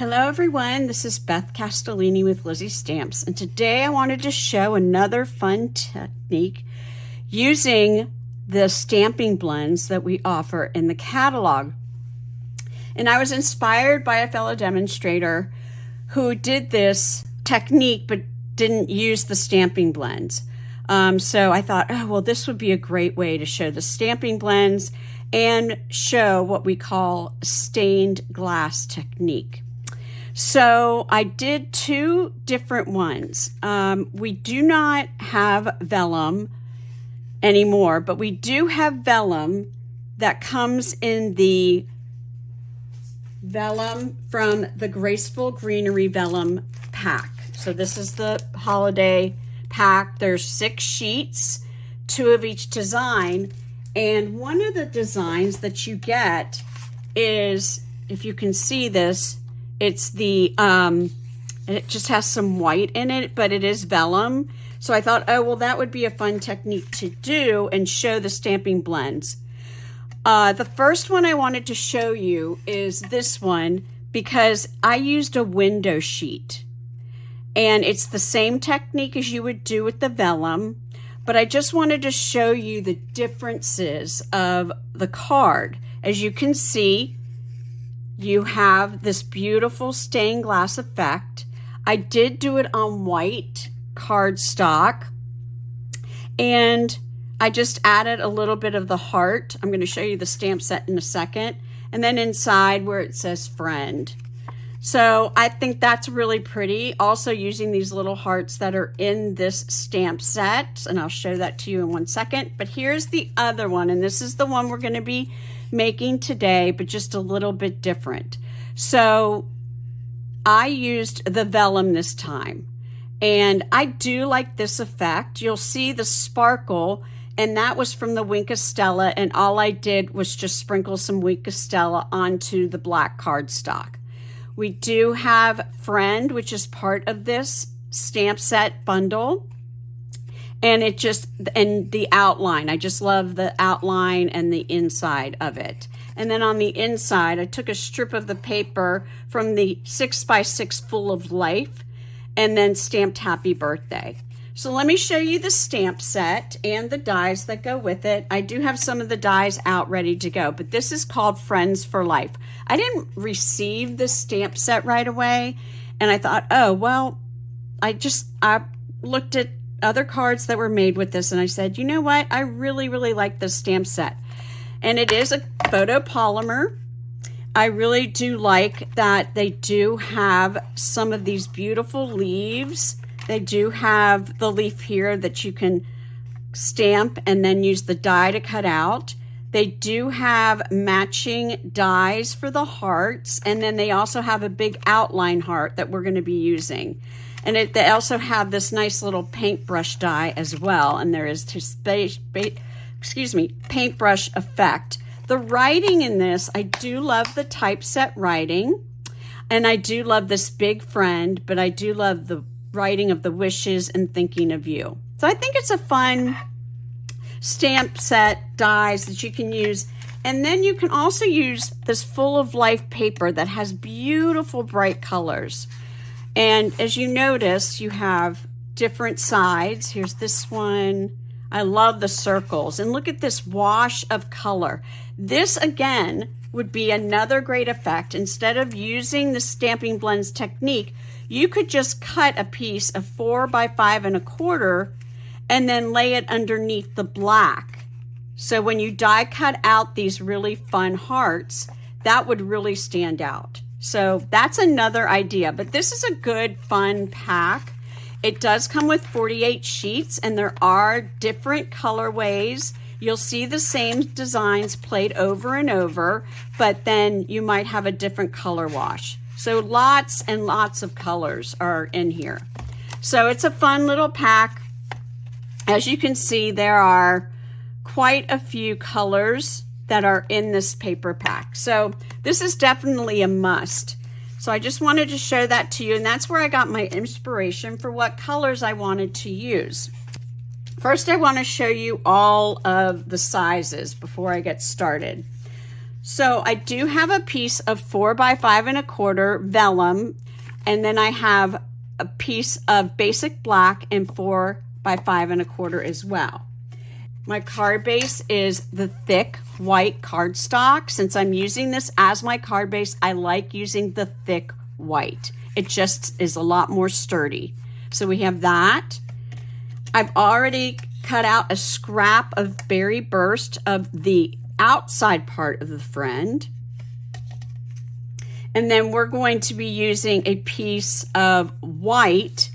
Hello everyone, this is Beth Castellini with Lizzie Stamps, and today I wanted to show another fun technique using the stamping blends that we offer in the catalog. And I was inspired by a fellow demonstrator who did this technique but didn't use the stamping blends. So I thought, oh, well, this would be a great way to show the stamping blends and show what we call stained glass technique. So I did two different ones. We do not have vellum anymore, but we do have vellum that comes in the vellum from the Graceful Greenery Vellum pack. So this is the holiday pack. There's 6 sheets, 2 of each design. And one of the designs that you get is, if you can see this, it's the, it just has some white in it, but it is vellum. So I thought, oh, well, that would be a fun technique to do and show the stamping blends. The first one I wanted to show you is this one because I used a window sheet. And it's the same technique as you would do with the vellum, but I just wanted to show you the differences of the card. As you can see, you have this beautiful stained glass effect. I did do it on white cardstock, and I just added a little bit of the heart. I'm going to show you the stamp set in a second, and then inside where it says friend. So I think that's really pretty. Also using these little hearts that are in this stamp set, and I'll show that to you in one second. But here's the other one, and this is the one we're going to be making today, but just a little bit different. So I used the vellum this time, and I do like this effect. You'll see the sparkle, and that was from the Wink of Stella, and all I did was just sprinkle some Wink of Stella onto the black cardstock. We do have Friend, which is part of this stamp set bundle. And it just, and the outline, I just love the outline and the inside of it. And then on the inside, I took a strip of the paper from the 6x6 Full of Life and then stamped Happy Birthday. So let me show you the stamp set and the dies that go with it. I do have some of the dies out ready to go, but this is called Friends for Life. I didn't receive this stamp set right away, and I thought, oh, well, I looked at other cards that were made with this, and I said, you know what? I really, really like this stamp set. And it is a photopolymer. I really do like that they do have some of these beautiful leaves. They do have the leaf here that you can stamp and then use the die to cut out. They do have matching dies for the hearts, and then they also have a big outline heart that we're going to be using. And they also have this nice little paintbrush die as well, and there is this paintbrush effect. The writing in this, I do love the typeset writing, and I do love this big friend, but I do love the writing of the wishes and thinking of you. So I think it's a fun stamp set dies that you can use. And then you can also use this Full of Life paper that has beautiful bright colors. And as you notice, you have different sides. Here's this one. I love the circles. And look at this wash of color. This, again, would be another great effect. Instead of using the Stampin' Blends technique, you could just cut a piece of 4 by 5 1/4 and then lay it underneath the black. So when you die cut out these really fun hearts, that would really stand out. So that's another idea, but this is a good, fun pack. It does come with 48 sheets, and there are different colorways. You'll see the same designs played over and over, but then you might have a different color wash. So lots and lots of colors are in here. So it's a fun little pack. As you can see, there are quite a few colors that are in this paper pack. So this is definitely a must. So I just wanted to show that to you, and that's where I got my inspiration for what colors I wanted to use. First, I want to show you all of the sizes before I get started. So I do have a piece of 4 by 5 1/4 vellum, and then I have a piece of basic black and 4 by 5 1/4 as well. My card base is the thick white cardstock. Since I'm using this as my card base, I like using the thick white. It just is a lot more sturdy. So we have that. I've already cut out a scrap of berry burst of the outside part of the friend. And then we're going to be using a piece of white.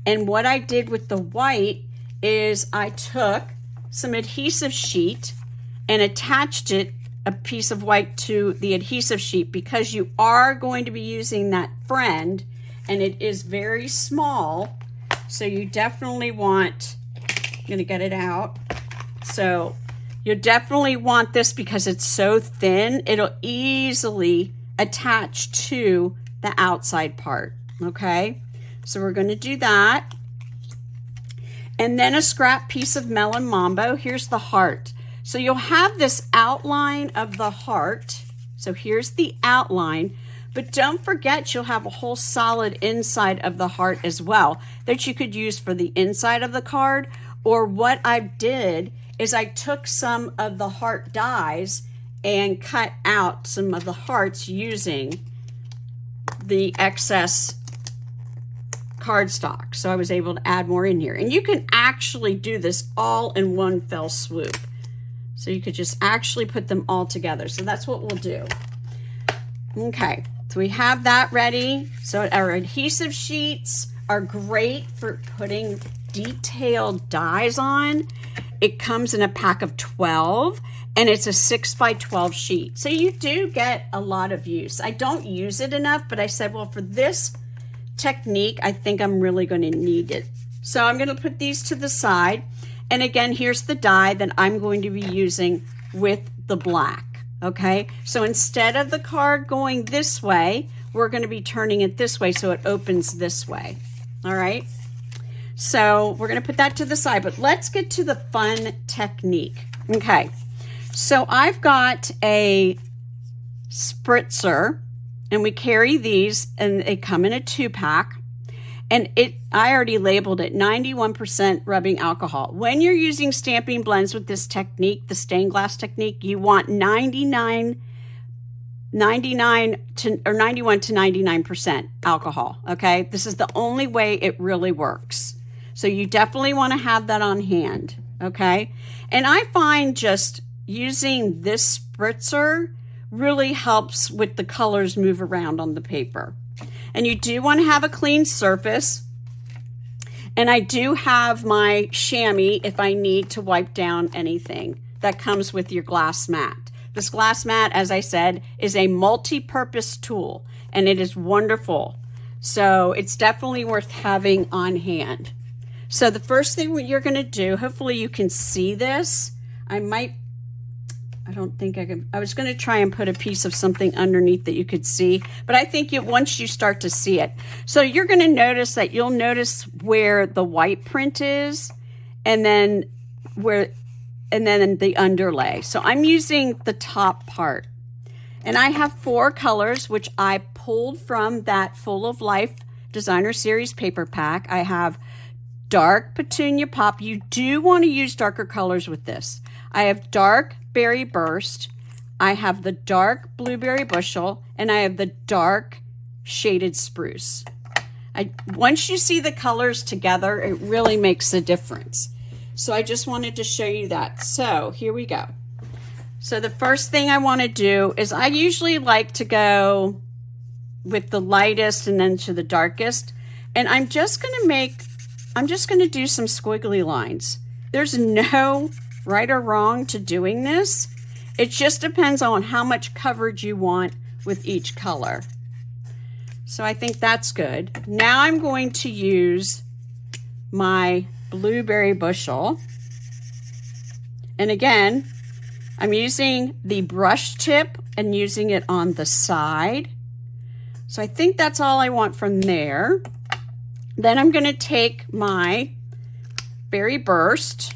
And what I did with the white is I took some adhesive sheet and attached it, a piece of white, to the adhesive sheet, because you are going to be using that friend and it is very small. So you definitely want, I'm going to get it out. So you definitely want this because it's so thin, it'll easily attach to the outside part. Okay, so we're going to do that. And then a scrap piece of Melon Mambo. Here's the heart. So you'll have this outline of the heart. So here's the outline, but don't forget you'll have a whole solid inside of the heart as well that you could use for the inside of the card. Or what I did is I took some of the heart dies and cut out some of the hearts using the excess cardstock. So I was able to add more in here. And you can actually do this all in one fell swoop. So you could just actually put them all together. So that's what we'll do. Okay, so we have that ready. So our adhesive sheets are great for putting detailed dies on. It comes in a pack of 12 and it's a 6 by 12 sheet. So you do get a lot of use. I don't use it enough, but I said, well, for this technique, I think I'm really going to need it. So I'm going to put these to the side. And again, here's the die that I'm going to be using with the black. Okay, so instead of the card going this way, we're going to be turning it this way so it opens this way. All right, so we're going to put that to the side, but let's get to the fun technique. Okay, so I've got a spritzer, and we carry these, and they come in a 2-pack. And I already labeled it 91% rubbing alcohol. When you're using Stampin' Blends with this technique, the stained glass technique, you want 91 to 99% alcohol, okay? This is the only way it really works. So you definitely want to have that on hand, okay? And I find just using this spritzer really helps with the colors move around on the paper. And you do want to have a clean surface. And I do have my chamois if I need to wipe down anything. That comes with your glass mat. This glass mat, as I said, is a multi-purpose tool, and it is wonderful. So it's definitely worth having on hand. So the first thing you're going to do, hopefully you can see this. I don't think I can. I was going to try and put a piece of something underneath that you could see, but I think once you start to see it. So you're going to notice that you'll notice where the white print is, and then the underlay. So I'm using the top part, and I have 4 colors, which I pulled from that Full of Life Designer Series paper pack. I have dark Petunia Pop. You do want to use darker colors with this. I have dark Berry Burst, I have the dark Blueberry Bushel, and I have the dark Shaded Spruce. Once you see the colors together, it really makes a difference. So I just wanted to show you that. So here we go. So the first thing I want to do is I usually like to go with the lightest and then to the darkest. And I'm just going to do some squiggly lines. There's no right or wrong to doing this. It just depends on how much coverage you want with each color. So I think that's good. Now I'm going to use my Blueberry Bushel. And again, I'm using the brush tip and using it on the side. So I think that's all I want from there. Then I'm going to take my Berry Burst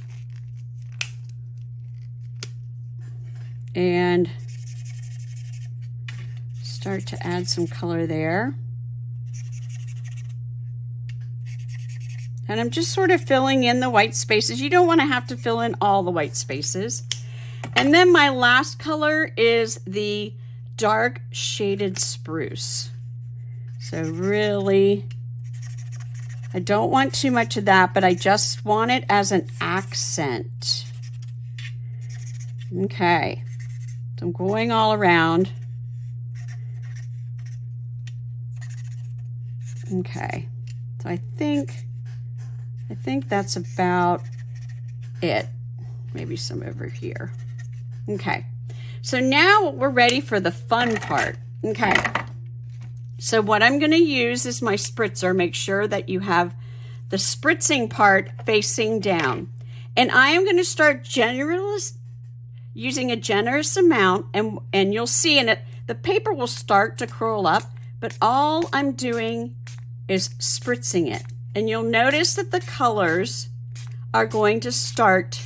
and start to add some color there. And I'm just sort of filling in the white spaces. You don't want to have to fill in all the white spaces. And then my last color is the dark shaded spruce. So really, I don't want too much of that, but I just want it as an accent. Okay, so I'm going all around. Okay, so I think that's about it. Maybe some over here. Okay, so now we're ready for the fun part. Okay, so what I'm going to use is my spritzer. Make sure that you have the spritzing part facing down. And I am going to start using a generous amount, and you'll see in it, the paper will start to curl up, but all I'm doing is spritzing it. And you'll notice that the colors are going to start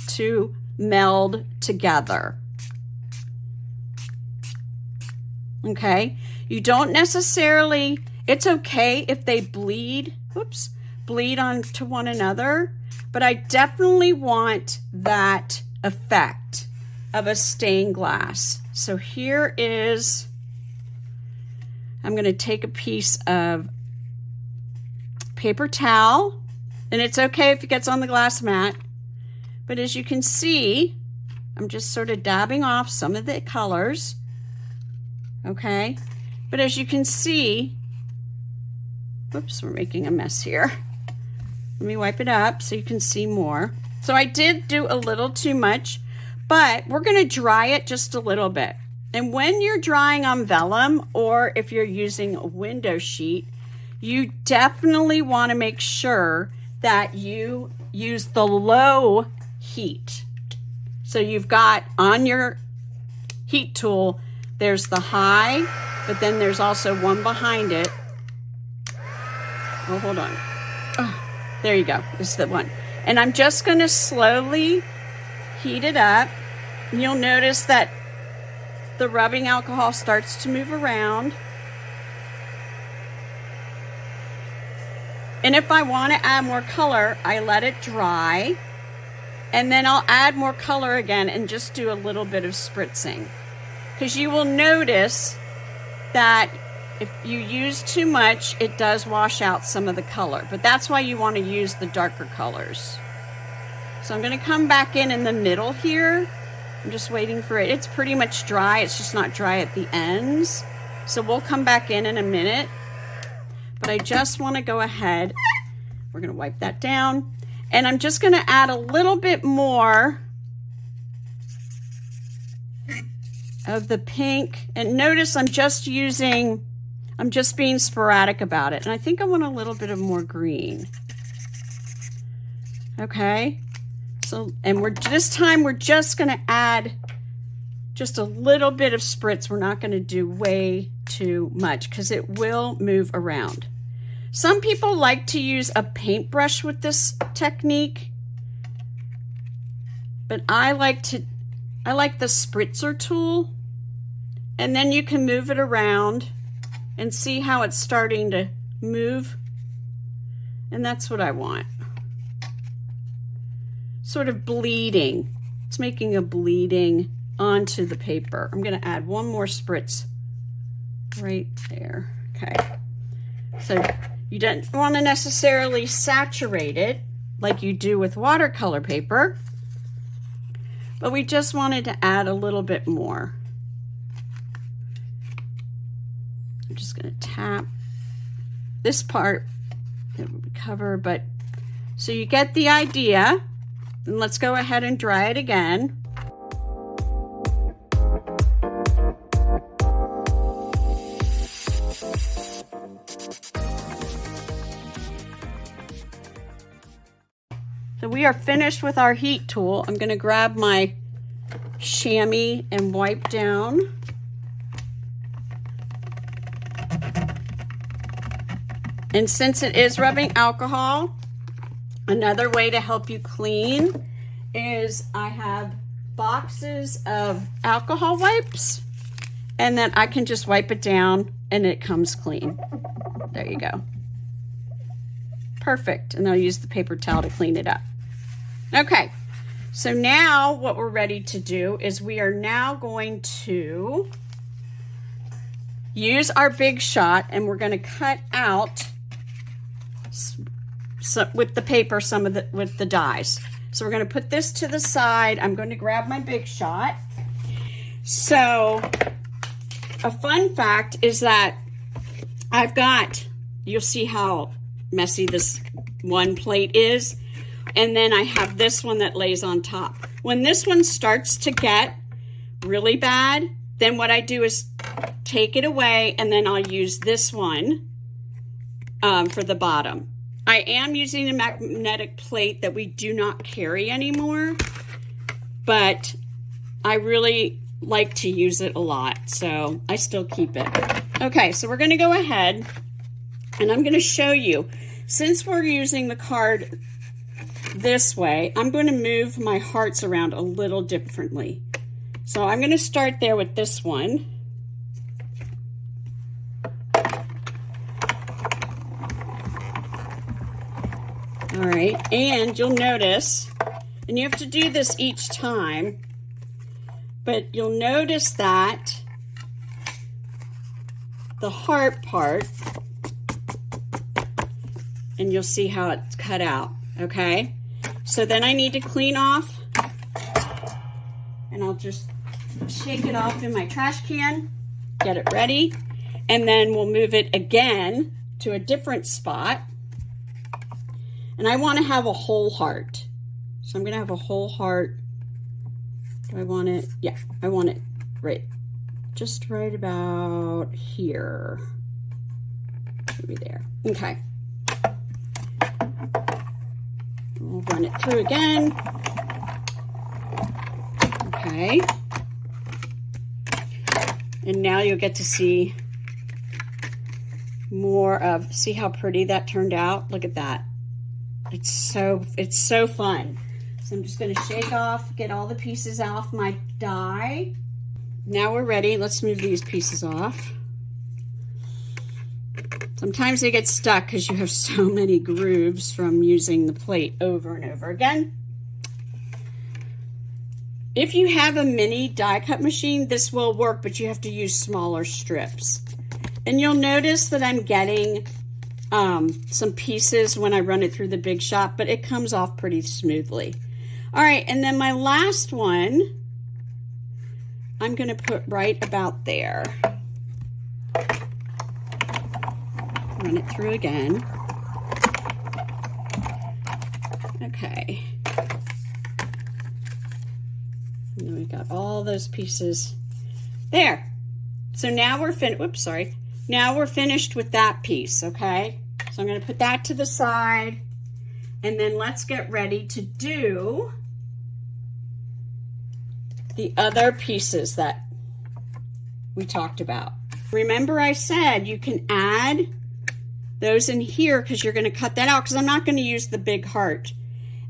to meld together. Okay, you don't necessarily, it's okay if they bleed onto one another, but I definitely want that effect of a stained glass. So here is, I'm going to take a piece of paper towel, and it's okay if it gets on the glass mat, but as you can see, I'm just sort of dabbing off some of the colors. Okay, but as you can see, whoops, we're making a mess here. Let me wipe it up so you can see more. So I did do a little too much, but we're going to dry it just a little bit. And when you're drying on vellum, or if you're using a window sheet, you definitely want to make sure that you use the low heat. So you've got on your heat tool, there's the high, but then there's also one behind it. Oh, hold on. Oh, there you go. This is the one. And I'm just going to slowly heat it up. And you'll notice that the rubbing alcohol starts to move around. And if I want to add more color, I let it dry. And then I'll add more color again and just do a little bit of spritzing. Because you will notice that if you use too much, it does wash out some of the color. But that's why you want to use the darker colors. So I'm going to come back in the middle here. I'm just waiting for it. It's pretty much dry. It's just not dry at the ends. So we'll come back in a minute. But I just want to go ahead. We're going to wipe that down. And I'm just going to add a little bit more of the pink. And notice I'm just being sporadic about it. And I think I want a little bit of more green. Okay. So, and this time we're just going to add just a little bit of spritz. We're not going to do way too much because it will move around. Some people like to use a paintbrush with this technique, but I like the spritzer tool, and then you can move it around and see how it's starting to move, and that's what I want. Sort of bleeding. It's making a bleeding onto the paper. I'm going to add one more spritz right there. Okay. So you don't want to necessarily saturate it like you do with watercolor paper, but we just wanted to add a little bit more. I'm just going to tap this part. It will cover, but so you get the idea. And let's go ahead and dry it again. So we are finished with our heat tool. I'm going to grab my chamois and wipe down. And since it is rubbing alcohol, another way to help you clean is I have boxes of alcohol wipes, And then I can just wipe it down and it comes clean. There you go. Perfect. And I'll use the paper towel to clean it up. Okay, so now what we're ready to do is we are now going to use our Big Shot, and we're going to cut out with the paper some of the with the dies. So we're going to put this to the side. I'm going to grab my Big Shot. So a fun fact is that I've got, you'll see how messy this one plate is, and then I have this one that lays on top. When this one starts to get really bad, then what I do is take it away, and then I'll use this one for the bottom. I am using a magnetic plate that we do not carry anymore, but I really like to use it a lot, so I still keep it. Okay, so we're going to go ahead, and I'm going to show you, since we're using the card this way, I'm going to move my hearts around a little differently. So I'm going to start there with this one. All right, and you'll notice, and you have to do this each time, but you'll notice that the heart part, and you'll see how it's cut out, okay? So then I need to clean off, and I'll just shake it off in my trash can, get it ready, and then we'll move it again to a different spot. And I want to have a whole heart. So I'm going to have a whole heart. Do I want it? Yeah, I want it right, just right about here. Maybe there. Okay. We'll run it through again. Okay. And now you'll get to see more of, see how pretty that turned out? Look at that. It's so fun. So I'm just going to shake off, get all the pieces off my die. Now we're ready. Let's move these pieces off. Sometimes they get stuck because you have so many grooves from using the plate over and over again. If you have a mini die cut machine, this will work, but you have to use smaller strips. And you'll notice that I'm getting some pieces when I run it through the Big Shot, but it comes off pretty smoothly. All right, and then my last one, I'm going to put right about there. Run it through again. Okay. And then we got all those pieces there. So now we're finished. Whoops, sorry. Now we're finished with that piece, okay? So I'm going to put that to the side, and then let's get ready to do the other pieces that we talked about. Remember I said you can add those in here because you're going to cut that out, because I'm not going to use the big heart.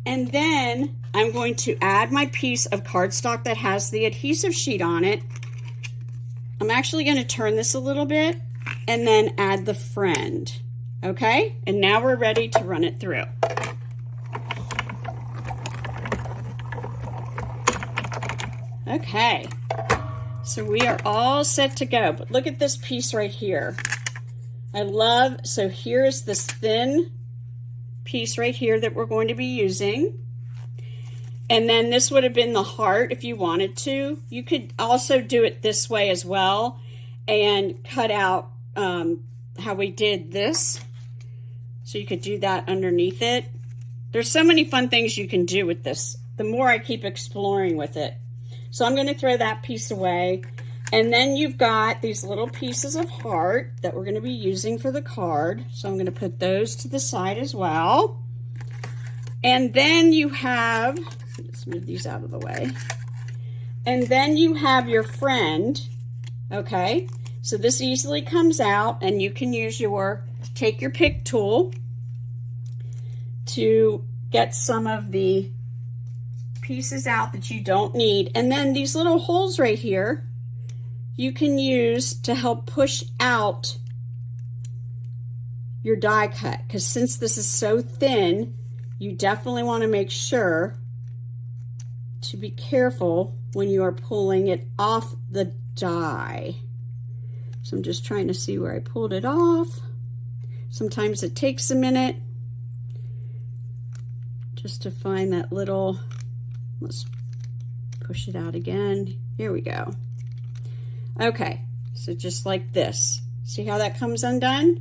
And then I'm going to add my piece of cardstock that has the adhesive sheet on it. I'm actually going to turn this a little bit and then add the friend. Okay, and now we're ready to run it through. Okay, so we are all set to go, but look at this piece right here. I love, so here's this thin piece right here that we're going to be using. And then this would have been the heart if you wanted to. You could also do it this way as well and cut out how we did this. So you could do that underneath it. There's so many fun things you can do with this, the more I keep exploring with it. So I'm going to throw that piece away. And then you've got these little pieces of heart that we're going to be using for the card. So I'm going to put those to the side as well. And then you have, let's move these out of the way. And then you have your friend, okay? So this easily comes out, and you can use take your pick tool to get some of the pieces out that you don't need. And then these little holes right here, you can use to help push out your die cut, because since this is so thin, you definitely want to make sure to be careful when you are pulling it off the die. So I'm just trying to see where I pulled it off. Sometimes it takes a minute just to find that little, let's push it out again. Here we go. Okay, so just like this. See how that comes undone?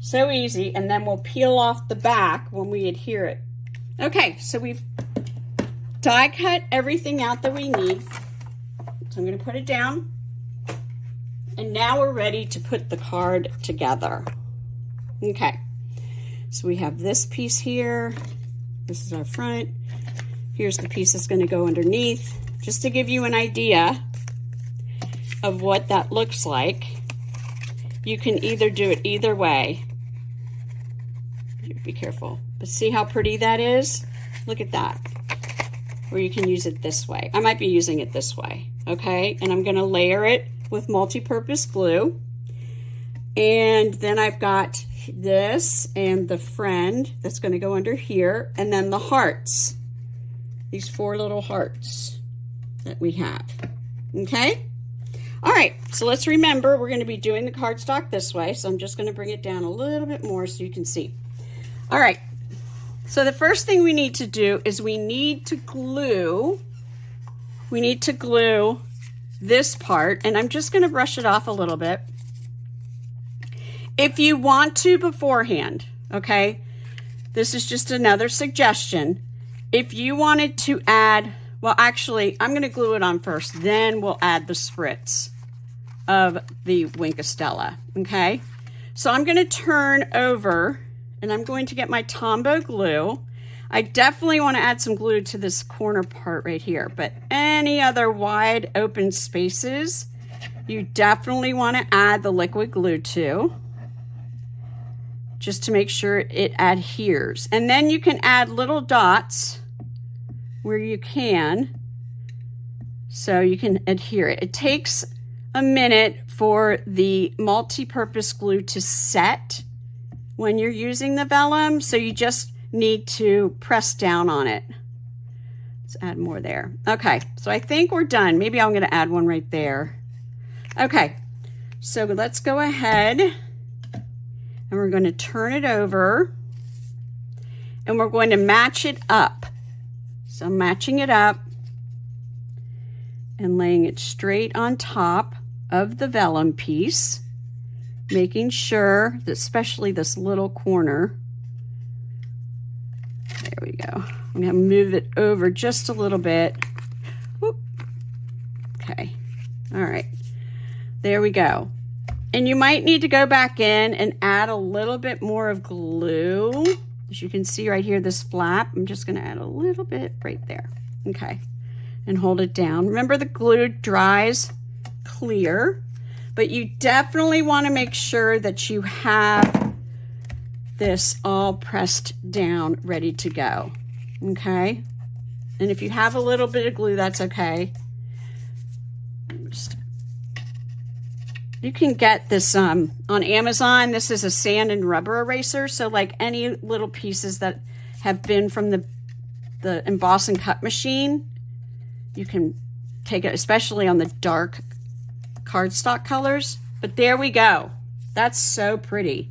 So easy, and then we'll peel off the back when we adhere it. Okay, so we've die cut everything out that we need. So I'm going to put it down. And now we're ready to put the card together. Okay, so we have this piece here. This is our front. Here's the piece that's going to go underneath. Just to give you an idea of what that looks like, you can either do it either way. Be careful. But see how pretty that is? Look at that. Or you can use it this way. I might be using it this way, okay? And I'm going to layer it with multi-purpose glue. And then I've got this and the friend that's going to go under here, and then the hearts. These 4 little hearts that we have, okay? All right, so let's remember we're going to be doing the cardstock this way, so I'm just going to bring it down a little bit more so you can see. All right, so the first thing we need to do is we need to glue this part, and I'm just going to brush it off a little bit. If you want to beforehand, okay, this is just another suggestion. If you wanted to add, well, actually, I'm going to glue it on first, then we'll add the spritz of the Wink of Stella, okay? So I'm going to turn over, and I'm going to get my Tombow glue. I definitely want to add some glue to this corner part right here, but any other wide open spaces, you definitely want to add the liquid glue to, just to make sure it adheres. And then you can add little dots where you can, so you can adhere it. It takes a minute for the multi-purpose glue to set when you're using the vellum, so you just need to press down on it. Let's add more there. Okay, so I think we're done. Maybe I'm going to add one right there. Okay, so let's go ahead and we're going to turn it over and we're going to match it up. So I'm matching it up and laying it straight on top of the vellum piece, making sure that especially this little corner, there we go. I'm going to move it over just a little bit. Whoop. Okay, all right, there we go. And you might need to go back in and add a little bit more of glue. As you can see right here, this flap, I'm just going to add a little bit right there. Okay, and hold it down. Remember, the glue dries clear, but you definitely want to make sure that you have this all pressed down, ready to go. Okay, and if you have a little bit of glue, that's okay. You can get this on Amazon. This is a sand and rubber eraser. So like any little pieces that have been from the emboss and cut machine, you can take it, especially on the dark cardstock colors. But there we go. That's so pretty.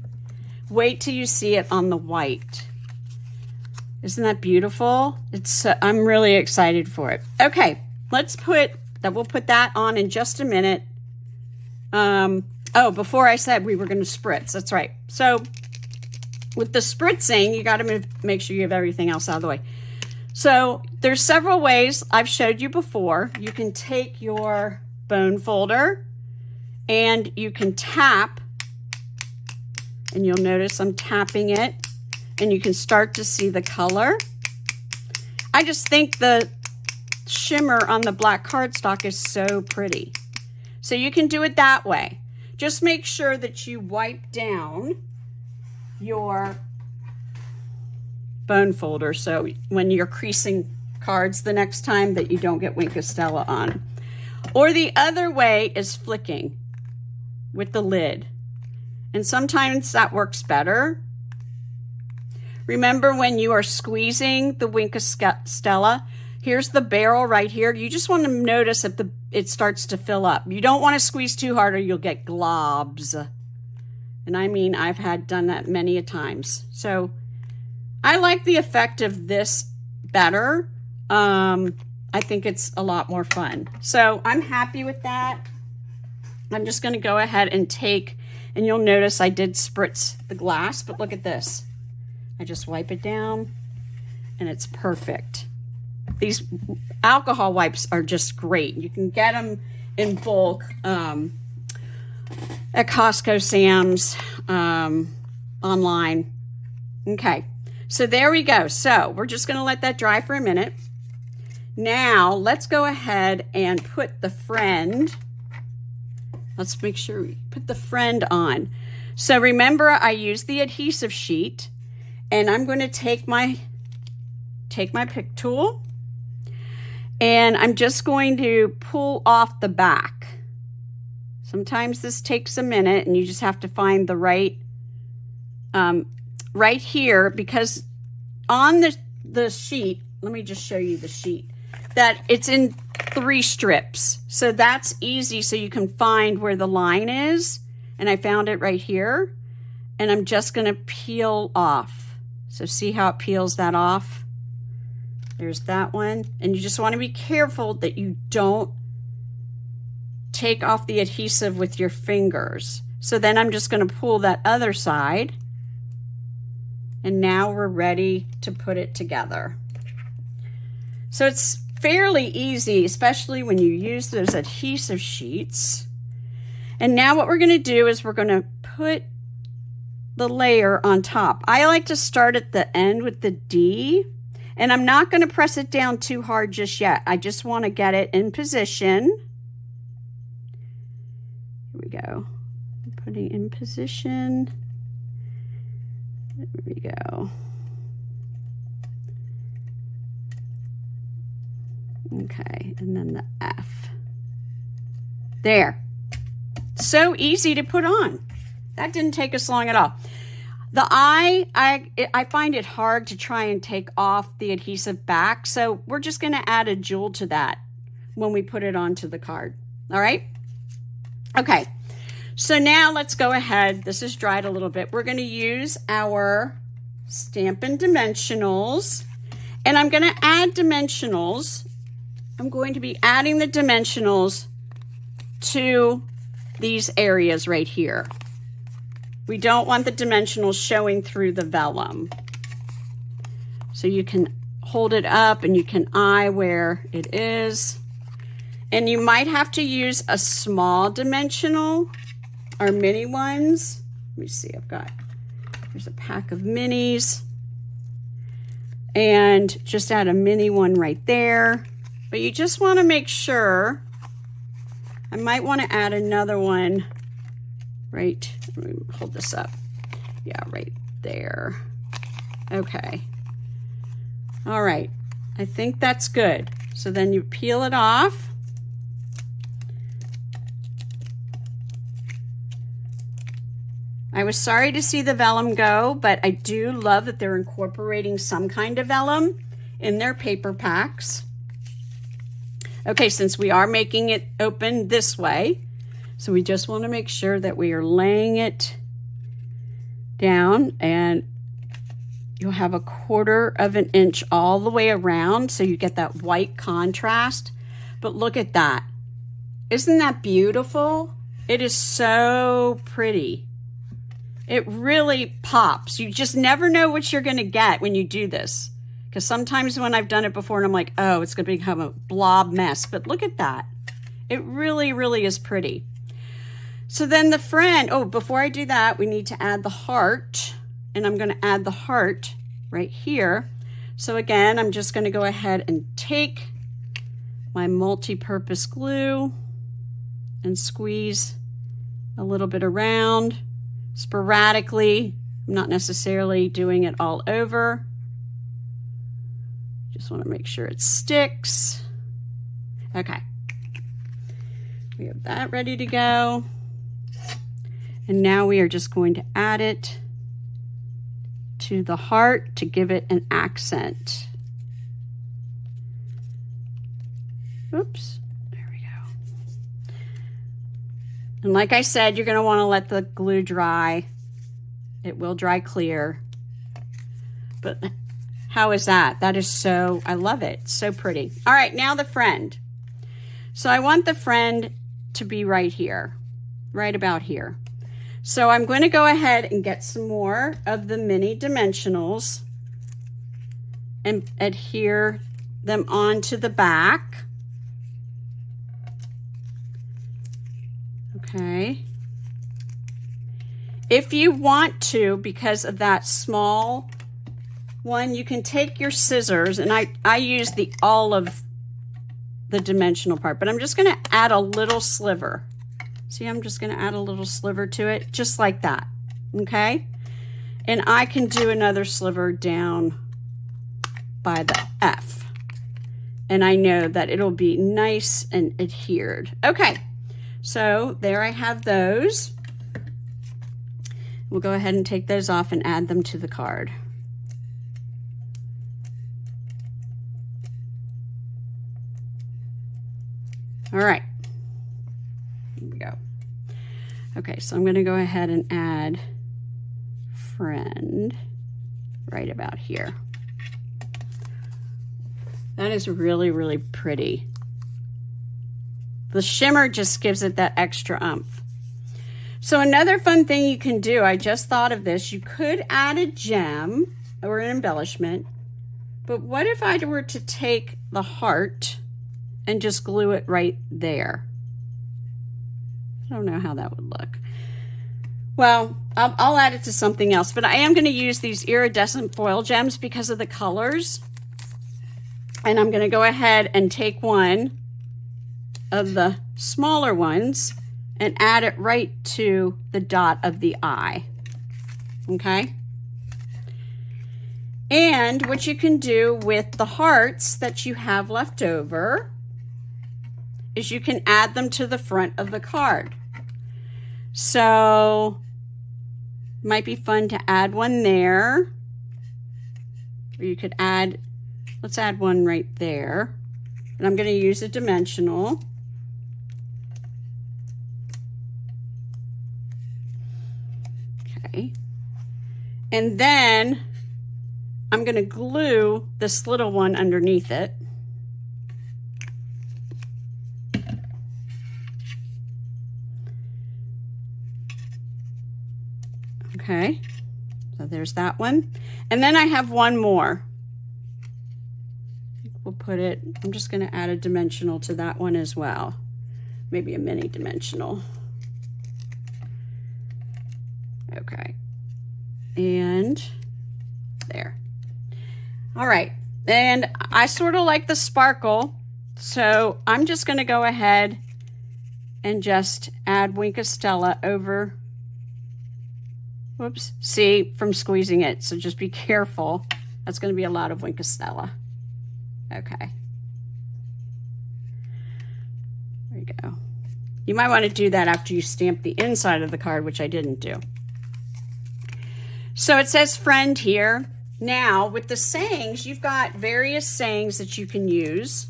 Wait till you see it on the white. Isn't that beautiful? I'm really excited for it. Okay, we'll put that on in just a minute. Oh, before I said we were going to spritz. That's right. So with the spritzing, you got to make sure you have everything else out of the way. So there's several ways I've showed you before. You can take your bone folder and you can tap, and you'll notice I'm tapping it, and you can start to see the color. I just think the shimmer on the black cardstock is so pretty. So you can do it that way. Just make sure that you wipe down your bone folder so when you're creasing cards the next time that you don't get Wink of Stella on. Or the other way is flicking with the lid. And sometimes that works better. Remember when you are squeezing the Wink of Stella, here's the barrel right here. You just want to notice if it starts to fill up. You don't want to squeeze too hard or you'll get globs. And I mean, I've done that many a times. So I like the effect of this better. I think it's a lot more fun. So I'm happy with that. I'm just going to go ahead and take, and you'll notice I did spritz the glass, but look at this. I just wipe it down and it's perfect. These alcohol wipes are just great. You can get them in bulk at Costco, Sam's, online. Okay, so there we go. So we're just gonna let that dry for a minute. Now let's go ahead and put the friend. Let's make sure we put the friend on. So remember, I used the adhesive sheet. And I'm going to take my pick tool and I'm just going to pull off the back. Sometimes this takes a minute and you just have to find the right here, because on the sheet, let me just show you the sheet, that it's in 3 strips. So that's easy, so you can find where the line is. And I found it right here. And I'm just going to peel off. So see how it peels that off? There's that one. And you just want to be careful that you don't take off the adhesive with your fingers. So then I'm just going to pull that other side. And now we're ready to put it together. So it's fairly easy, especially when you use those adhesive sheets. And now what we're going to do is we're going to put the layer on top. I like to start at the end with the D, and I'm not going to press it down too hard just yet. I just want to get it in position. Here we go. I'm putting in position. There we go. Okay, and then the F. There. So easy to put on. That didn't take us long at all. The I find it hard to try and take off the adhesive back, so we're just going to add a jewel to that when we put it onto the card. All right? Okay, so now let's go ahead. This is dried a little bit. We're going to use our Stampin' Dimensionals, and I'm going to add dimensionals. I'm going to be adding the dimensionals to these areas right here. We don't want the dimensionals showing through the vellum. So you can hold it up and you can eye where it is. And you might have to use a small dimensional or mini ones. Let me see, there's a pack of minis. And just add a mini one right there. But you just want to make sure, I might want to add another one right, let me hold this up. Yeah, right there. Okay. All right. I think that's good. So then you peel it off. I was sorry to see the vellum go, but I do love that they're incorporating some kind of vellum in their paper packs. Okay, since we are making it open this way, so we just want to make sure that we are laying it down, and you'll have 1/4 of an inch all the way around so you get that white contrast. But look at that. Isn't that beautiful? It is so pretty. It really pops. You just never know what you're going to get when you do this. Because sometimes when I've done it before and I'm like, oh, it's going to become a blob mess. But look at that. It really, really is pretty. So then the friend, oh, before I do that, we need to add the heart. And I'm going to add the heart right here. So again, I'm just going to go ahead and take my multi-purpose glue and squeeze a little bit around sporadically. I'm not necessarily doing it all over. Just want to make sure it sticks. Okay. We have that ready to go. And now we are just going to add it to the heart to give it an accent. Oops, there we go. And like I said, you're going to want to let the glue dry. It will dry clear. But how is that? That is so, I love it. So pretty. All right, now the friend. So I want the friend to be right here, right about here. So I'm going to go ahead and get some more of the mini dimensionals and adhere them onto the back. Okay. If you want to, because of that small one, you can take your scissors, and I use all of the dimensional part, but I'm just going to add a little sliver. See, I'm just going to add a little sliver to it, just like that, okay? And I can do another sliver down by the F. And I know that it'll be nice and adhered. Okay, so there I have those. We'll go ahead and take those off and add them to the card. All right, here we go. Okay, so I'm going to go ahead and add friend right about here. That is really, really pretty. The shimmer just gives it that extra oomph. So another fun thing you can do, I just thought of this, you could add a gem or an embellishment, but what if I were to take the heart and just glue it right there? I don't know how that would look. Well, I'll add it to something else, but I am going to use these iridescent foil gems because of the colors. And I'm going to go ahead and take one of the smaller ones and add it right to the dot of the eye. Okay? And what you can do with the hearts that you have left over is you can add them to the front of the card. So it might be fun to add one there, or you could add, let's add one right there. And I'm going to use a dimensional. Okay. And then I'm going to glue this little one underneath it. Okay, so there's that one. And then I have one more. We'll put it, I'm just going to add a dimensional to that one as well. Maybe a mini dimensional. Okay, and there. All right, and I sort of like the sparkle, so I'm just going to go ahead and just add Wink of Stella over. Whoops, see, from squeezing it, so just be careful. That's going to be a lot of Wink of Stella. Okay. There you go. You might want to do that after you stamp the inside of the card, which I didn't do. So it says friend here. Now, with the sayings, you've got various sayings that you can use.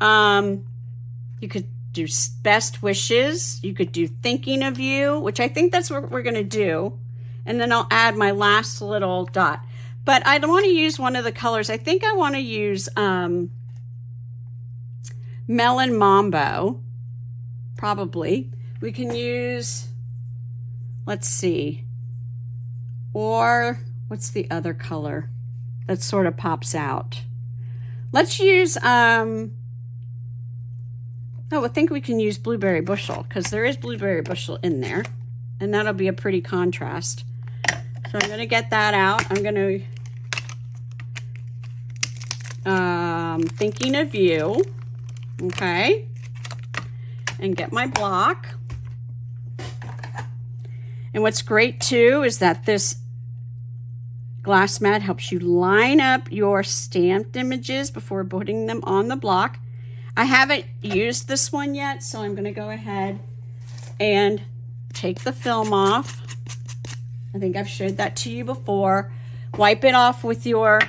You could do best wishes. You could do thinking of you, which I think that's what we're going to do. And then I'll add my last little dot. But I don't want to use one of the colors. I think I want to use Melon Mambo, probably. We can use, let's see, or what's the other color that sort of pops out? Let's use, I think we can use Blueberry Bushel, because there is Blueberry Bushel in there, and that'll be a pretty contrast. So I'm going to get that out. I'm going to thinking of you, okay, and get my block. And what's great too is that this glass mat helps you line up your stamped images before putting them on the block. I haven't used this one yet, so I'm going to go ahead and take the film off. I think I've showed that to you before. Wipe it off with your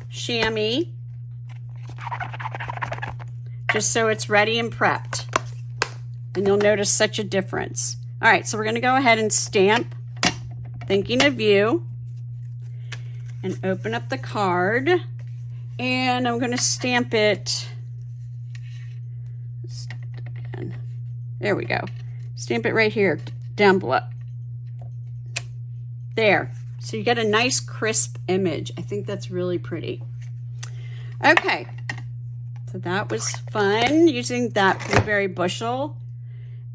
chamois, just so it's ready and prepped. And you'll notice such a difference. All right, so we're going to go ahead and stamp Thinking of You and open up the card. And I'm going to stamp it. There we go. Stamp it right here, down below. There. So you get a nice crisp image. I think that's really pretty. Okay. So that was fun using that blueberry bushel.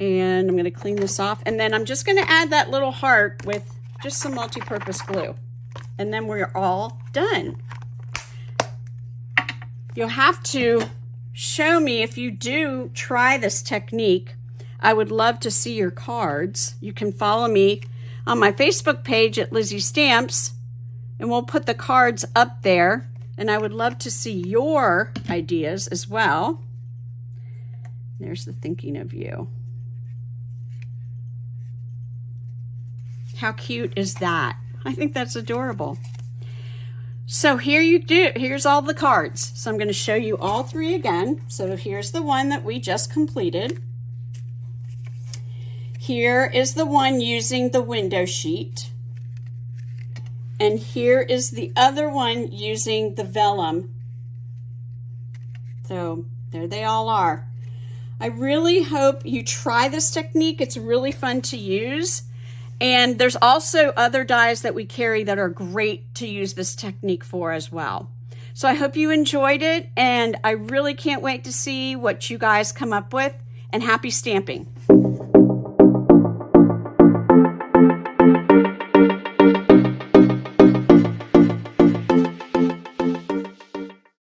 And I'm going to clean this off. And then I'm just going to add that little heart with just some multi-purpose glue. And then we're all done. You'll have to show me if you do try this technique. I would love to see your cards. You can follow me on my Facebook page at Lizzie Stamps, and we'll put the cards up there. And I would love to see your ideas as well. There's the Thinking of You. How cute is that? I think that's adorable. So here's all the cards. So I'm going to show you all three again. So here's the one that we just completed. Here is the one using the window sheet. And here is the other one using the vellum. So there they all are. I really hope you try this technique. It's really fun to use. And there's also other dies that we carry that are great to use this technique for as well. So I hope you enjoyed it, and I really can't wait to see what you guys come up with, and happy stamping.